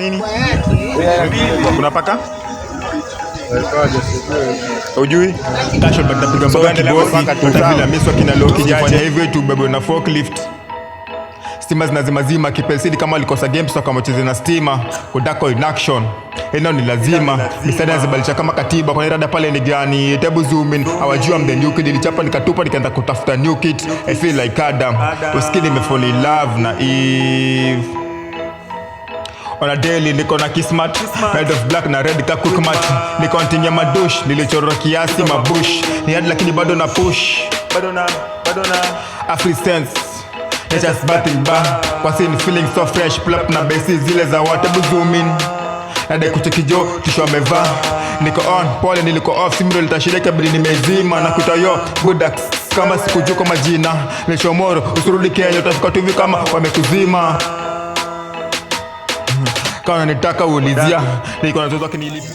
Nini? Kuna paka? Ujui? Tasho batapiga mboga kibosi. Utavila miswa kina Loki jifanya hivyo tu bebe na forklift. Stima zinazimazima kipelsidi kama alikosa game stock kama cheze na stima. Kudako in action. Eno ni lazima. Misada zibalisha kama katiba kwa irada pale ni gani. Tebu zoom in. Hawajua I'm the new kid. Nilichapa nikatupa nikaanza kutafuta new kid. I feel like Adam. Usikini me fall in love na Eve. On a daily niko na kismat made of black na red ka cookmat. Niko antinya madush nilichora kiasi mabush. Ni hadi lakini bado na push. Bado na Afri sense. Just batting bar. Kwa sini feeling so fresh. Pull up na basi zile za watebu zoom in. Nade kuchekijo tisho amevaa. Niko on pole niliko off. Simro litashirika bili nimezima. Na kuita yo budax kama sikujua kwa majina. Nishomoro usurudi Kenya utafika tuvi kama wamekuzima. Kama nitaka uulizia niko na zozo kinilipi.